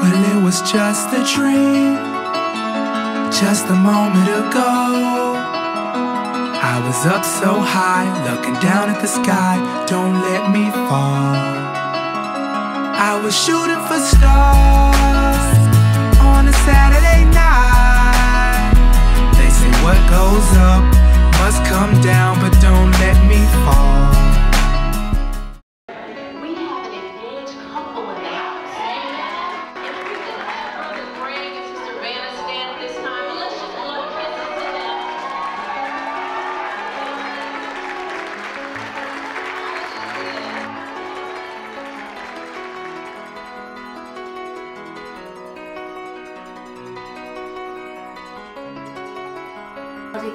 Well, it was just a dream, just a moment ago. I was up so high, looking down at the sky. Don't let me fall. I was shooting for stars on a Saturday night. They say what goes up must come down, but don't let me fall. We have an engaged couple in the house. And if we could have Brother Greg and Sister Vanna stand at this time, and let's just blow kisses to them.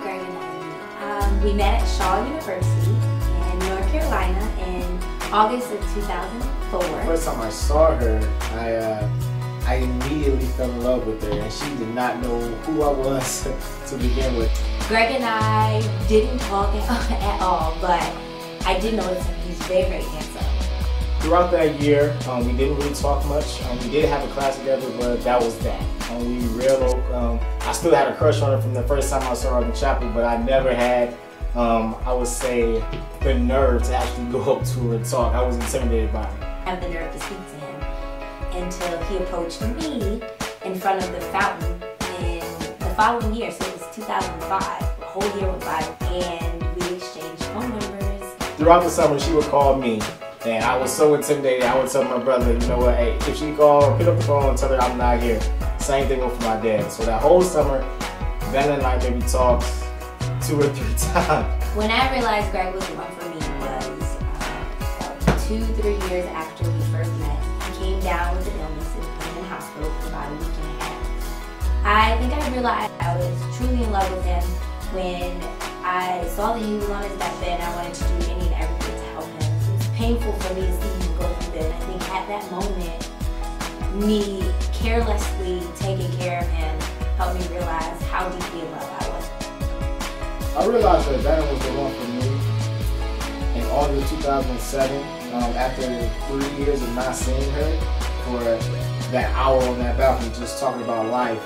Greg and I, we met at Shaw University in North Carolina in August of 2004. The first time I saw her, I immediately fell in love with her, and she did not know who I was to begin with. Greg and I didn't talk at all, but I did notice him. He's very, very handsome. Throughout that year, we didn't really talk much. We did have a class together, but that was that. I still had a crush on her from the first time I saw her in the chapel, but I never had, I would say, the nerve to actually go up to her and talk. I was intimidated by her. I have the nerve to speak to him until he approached me in front of the fountain in the following year, so it was 2005. The whole year went by, and we exchanged phone numbers. Throughout the summer, she would call me, and I was so intimidated. I would tell my brother, you know what, hey, if she called, pick up the phone and tell her I'm not here. Same thing with my dad. So that whole summer, Vanna and I maybe talked 2 or 3 times. When I realized Greg was the one for me was 2-3 years after we first met. He came down with an illness and put him in the hospital for about a week and a half. I think I realized I was truly in love with him when I saw that he was on his deathbed and I wanted to do any and everything to help him. It was painful for me to see him go through this. I think at that moment, me carelessly taking care of him helped me realize how deeply in love I was. I realized that Vanna was the one for me in August 2007, after 3 years of not seeing her, for that hour on that balcony just talking about life.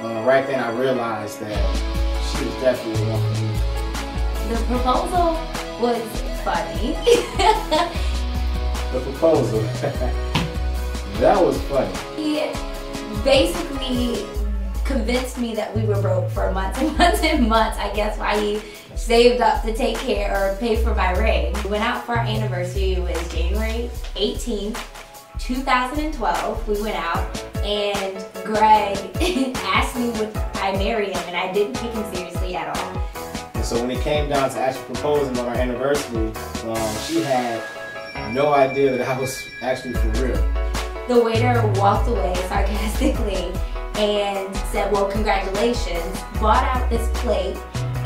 Right then I realized that she was definitely the one for me. The proposal was funny. The proposal. That was funny. He basically convinced me that we were broke for months and months and months. I guess why he saved up to take care or pay for my ring. We went out for our anniversary. It was January 18th, 2012. We went out and Greg asked me would I marry him, and I didn't take him seriously at all. And so when it came down to actually proposing on our anniversary, she had no idea that I was actually for real. The waiter walked away sarcastically and said, well, congratulations, brought out this plate,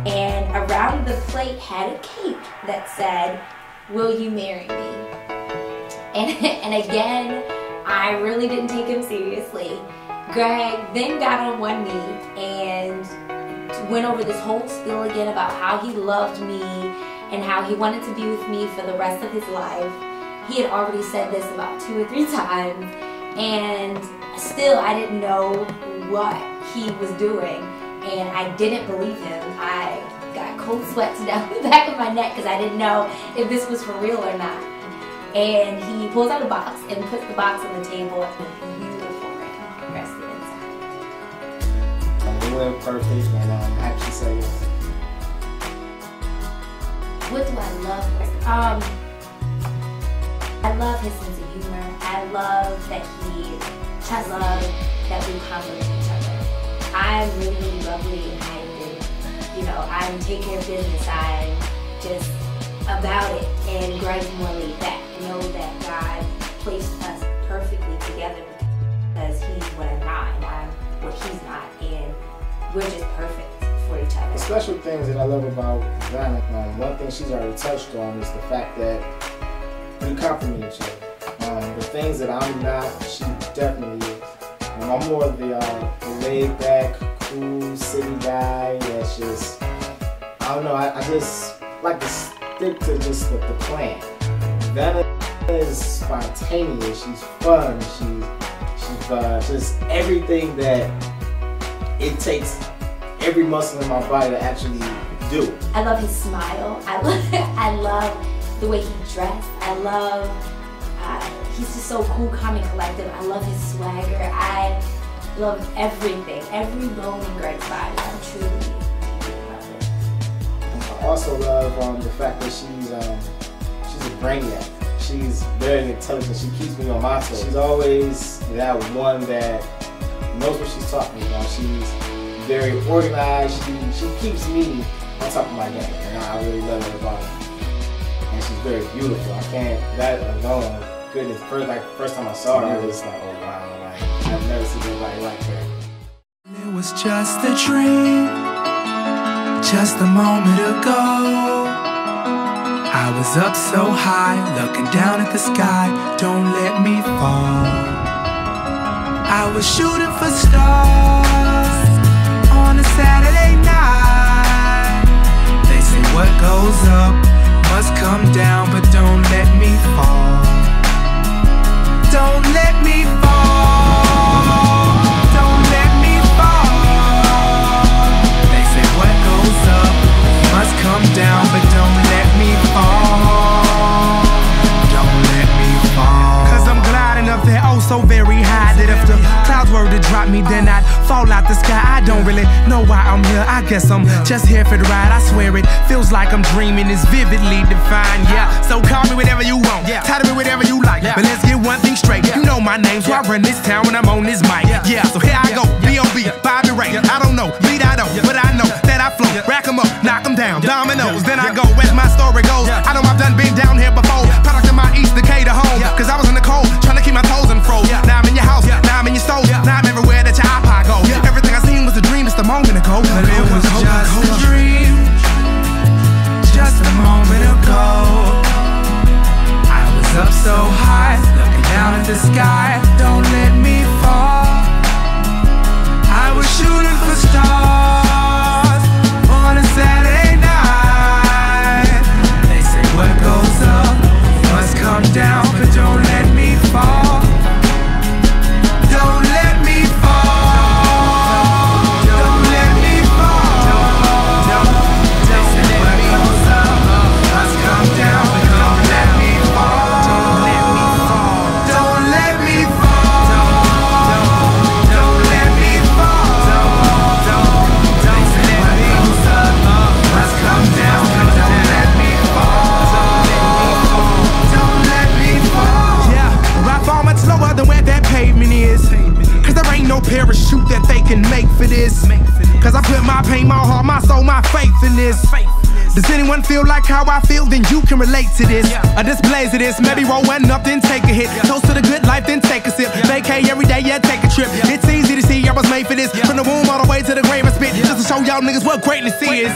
and around the plate had a cake that said, will you marry me? And again, I really didn't take him seriously. Greg then got on one knee and went over this whole spiel again about how he loved me and how he wanted to be with me for the rest of his life. He had already said this about 2 or 3 times, and still I didn't know what he was doing, and I didn't believe him. I got cold sweats down the back of my neck because I didn't know if this was for real or not. And he pulls out a box and puts the box on the table, and a beautiful ring rested inside. It went perfect, and I actually said yes. What do I love? I love his sense of humor. I love that I love that we compliment each other. I'm really, really lovely and I'm take care of business. I'm just about it. And Greg's more laid back. I know that God placed us perfectly together because he's what I'm not and I'm what he's not. And we're just perfect for each other. The special things that I love about Vanna, one thing she's already touched on is the fact that we compliment each other. The things that I'm not, she definitely is. I'm more of the laid-back, cool, city guy that's just, I don't know, I just like to stick to just the plan. Vanna is spontaneous, she's fun, she's just everything that it takes every muscle in my body to actually do. I love his smile. I love the way he dressed. I love, he's just so cool, calm, and collective. I love his swagger. I love everything, every bone in Greg's body. I truly love it. I also love the fact that she's a brainiac. She's very intelligent. She keeps me on my toes. She's always that one that knows what she's talking about. She's very organized. She keeps me on top of my game, and I really love it about her. And she's very beautiful. I can't, that alone, goodness, first time I saw her, I was like, oh wow, like, I've never seen anybody like her. It was just a dream, just a moment ago. I was up so high, looking down at the sky, don't let me fall. I was shooting for stars on a Saturday night. They say what goes up must come down, but don't let me fall. Don't let me fall. Don't let me fall. They say what goes up must come down, but don't let me fall. Don't let me fall. 'Cause I'm gliding up there oh so very high that if the clouds were to drop me, then I'd fall out the sky. I don't really know why I'm here. I guess I'm just here for the ride. I swear it feels like I'm dreaming. It's vividly defined. Yeah, so call me whatever you want. Title me whatever you like. But let's get one thing straight. You know my name, so I run this town when I'm on this mic. Yeah, so here I go. B.O.B. Bobby Ray. I don't know, lead I don't, but I know that I flow. Rack 'em up, knock 'em down, dominoes. Then I go, as my story goes. I know I've done been down here before. Product of my East Decatur home. 'Cause I was in the cold, trying to keep my toes in froze. Now I'm in your house, now I'm in your stove. Now I'm everywhere that your iPod go. Everything I seen was a dream just a moment ago. But it was just a dream, just a moment ago. I was up so high, looking down at the sky. Don't let me fall. I was shooting for stars on a Saturday night. They say what goes up must come down, but don't let me fall. Don't let me fall. Don't let me fall. They say what goes up must come down, but don't let me fall. Don't let me fall. Don't let me fall. Don't let me fall. They say what goes up must come down, but don't let me fall. Don't let me fall. Yeah, I fall much lower than where that pavement is. 'Cause there ain't no parachute that they can make for this. 'Cause I put my pain, my heart, my soul, my faith in this. Does anyone feel like how I feel? Then you can relate to this. A displays of this, maybe roll one up, then take a hit. Toast to the good life, then take a sip. Vacay every day, yeah, take a trip. It's easy to see I was made for this. From the womb all the way to the grave and spit. Just to show y'all niggas what greatness is.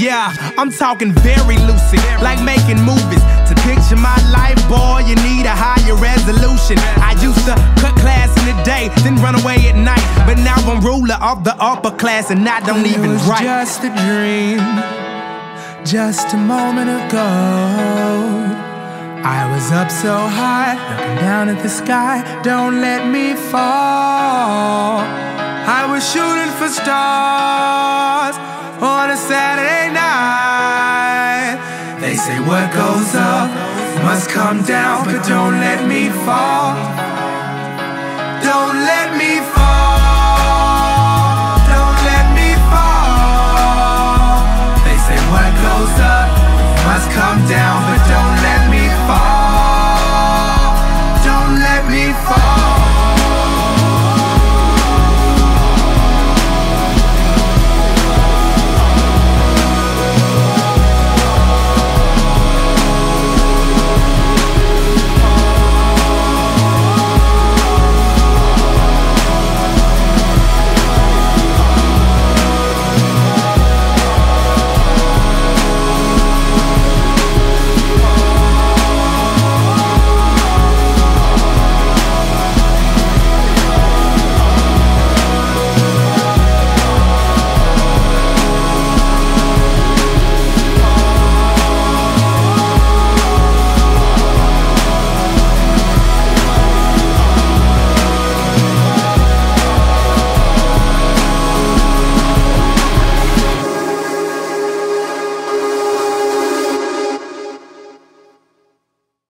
Yeah, I'm talking very lucid, like making movies. To picture my life, boy, you need a higher resolution. I used to cut class in the day, then run away at night. But now I'm ruler of the upper class, and I don't even write. It was just a dream, just a moment ago. I was up so high, looking down at the sky. Don't let me fall. I was shooting for stars on a Saturday night. They say what goes up must come down, but don't let me fall. Don't let me fall. Don't let me fall. They say what goes up must come down, but don't let me fall. Don't let me fall.